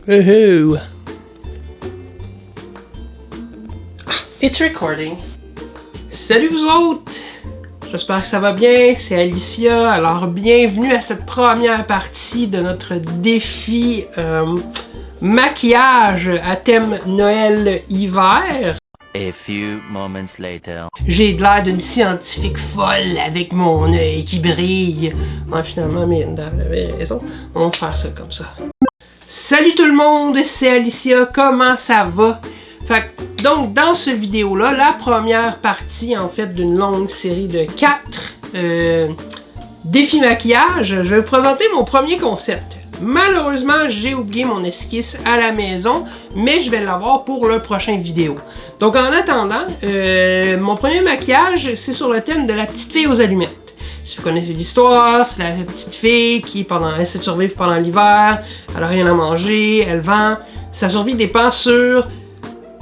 Woohoo! It's recording. Salut vous autres! J'espère que ça va bien, c'est Alicia. Alors bienvenue à cette première partie de notre défi maquillage à thème Noël-hiver. A few moments later. J'ai de l'air d'une scientifique folle avec mon œil qui brille. Ouais, finalement, Miranda avait raison. On va faire ça comme ça. Salut tout le monde, c'est Alicia. Comment ça va? Donc, dans cette vidéo-là, la première partie, en fait, d'une longue série de 4 défis maquillage, je vais vous présenter mon premier concept. Malheureusement, j'ai oublié mon esquisse à la maison, mais je vais l'avoir pour le prochain vidéo. Donc, en attendant, mon premier maquillage, c'est sur le thème de la petite fille aux allumettes. Si vous connaissez l'histoire, c'est la petite fille qui essaie de survivre pendant l'hiver, elle n'a rien à manger, elle vend, sa survie dépend sur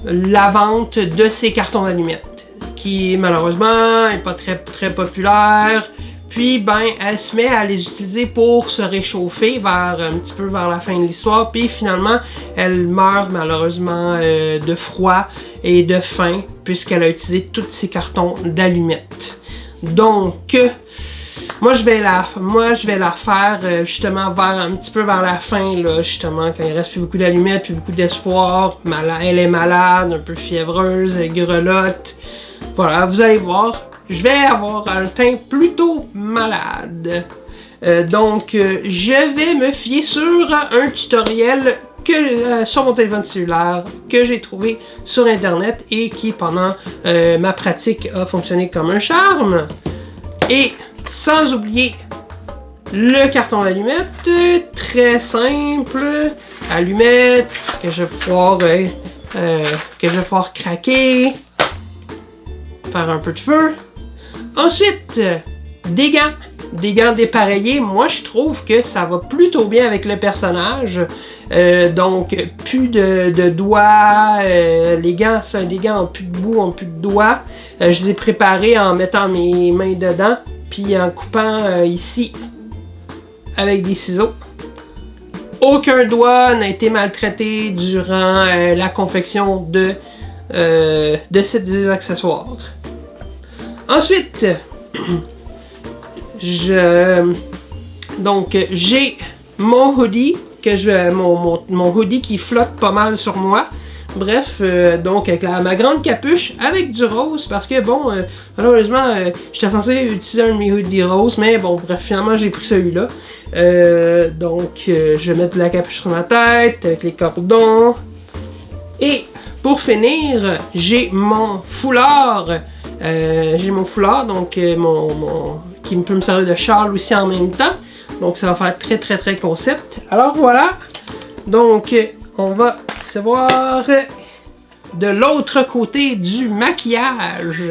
la vente de ses cartons d'allumettes, qui malheureusement n'est pas très populaire. Puis ben elle se met à les utiliser pour se réchauffer un petit peu vers la fin de l'histoire. Puis finalement elle meurt malheureusement de froid et de faim puisqu'elle a utilisé tous ses cartons d'allumettes. Donc moi je vais la faire justement un petit peu vers la fin là, justement quand il reste plus beaucoup d'allumettes, plus beaucoup d'espoir. Elle est malade, un peu fiévreuse, elle grelotte. Voilà, vous allez voir, je vais avoir un teint plutôt malade. Donc je vais me fier sur un tutoriel sur mon téléphone cellulaire que j'ai trouvé sur internet et qui pendant ma pratique a fonctionné comme un charme. Et sans oublier le carton d'allumettes, très simple, allumettes que je vais pouvoir craquer, faire un peu de feu. Ensuite, des gants dépareillés. Moi je trouve que ça va plutôt bien avec le personnage. Donc plus de doigts, les gants ont plus de bout, ont plus de doigts. Je les ai préparés en mettant mes mains dedans, puis en coupant ici avec des ciseaux. Aucun doigt n'a été maltraité durant la confection de ces accessoires. Ensuite, j'ai mon hoodie mon hoodie qui flotte pas mal sur moi. Bref, donc avec ma grande capuche avec du rose parce que bon, malheureusement, j'étais censé utiliser un de mes hoodies roses, mais bon, bref, finalement j'ai pris celui-là. Donc, je vais mettre la capuche sur ma tête avec les cordons. Et pour finir, j'ai mon foulard. Donc qui peut me servir de châle aussi en même temps. Donc ça va faire très concept. Alors voilà. Donc on va se voir de l'autre côté du maquillage.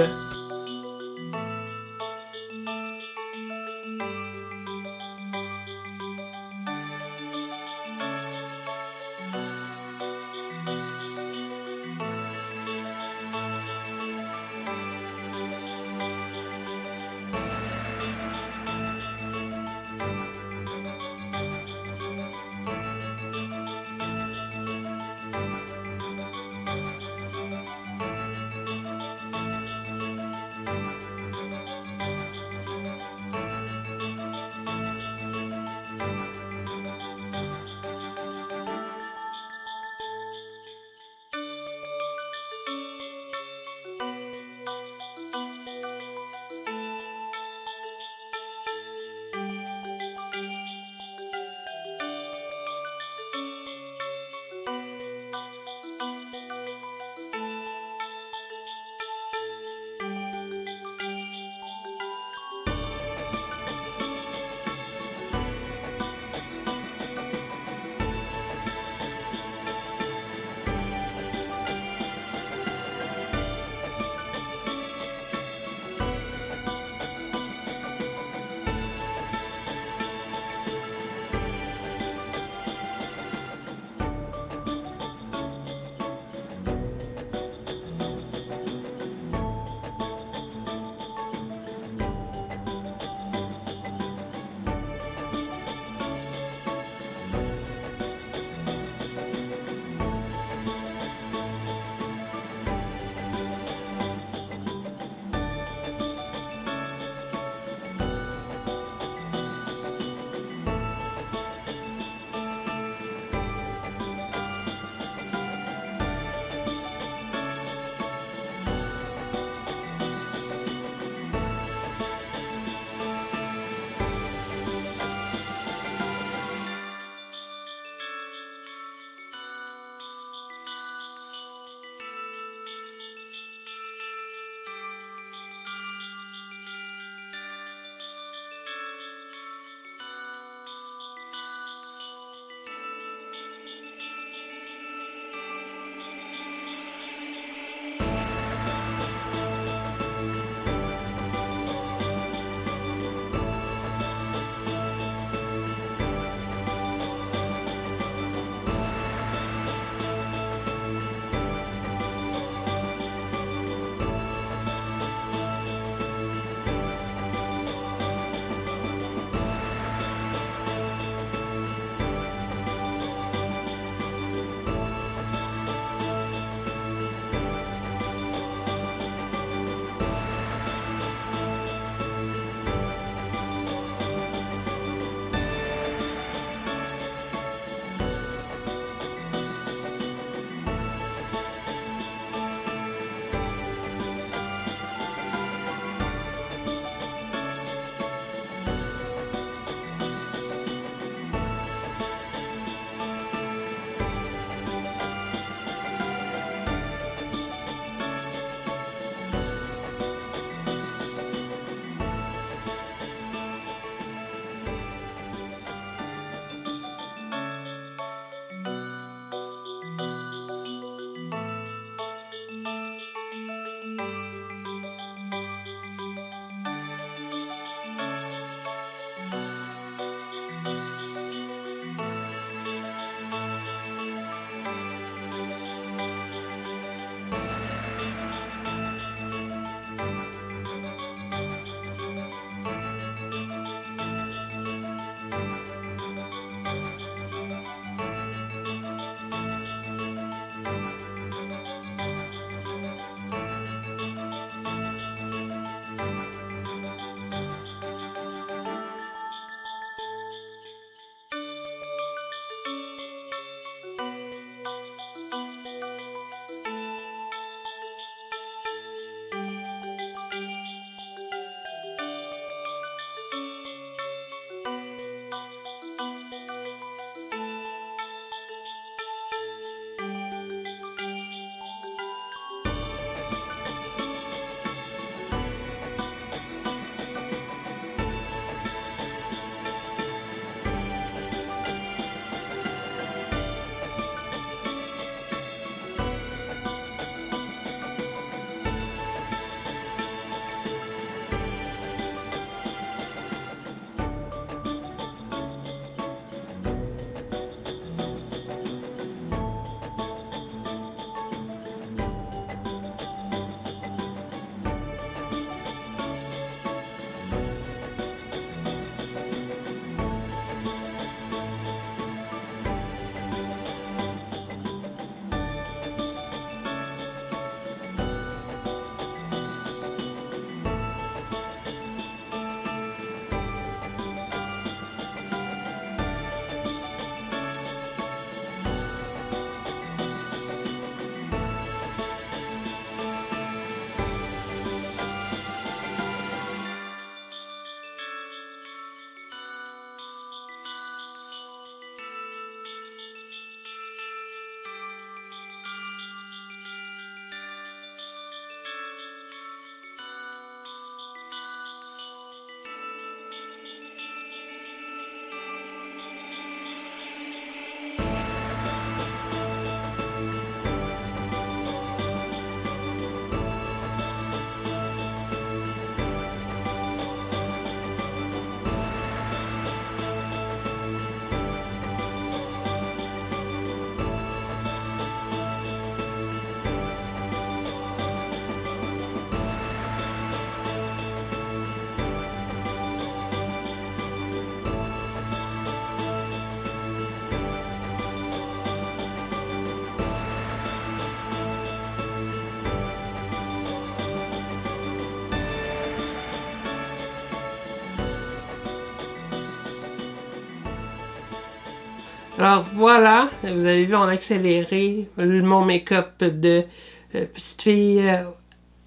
Alors voilà, vous avez vu, on a accéléré mon make-up de petite fille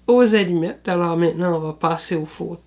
aux allumettes. Alors maintenant, on va passer aux photos.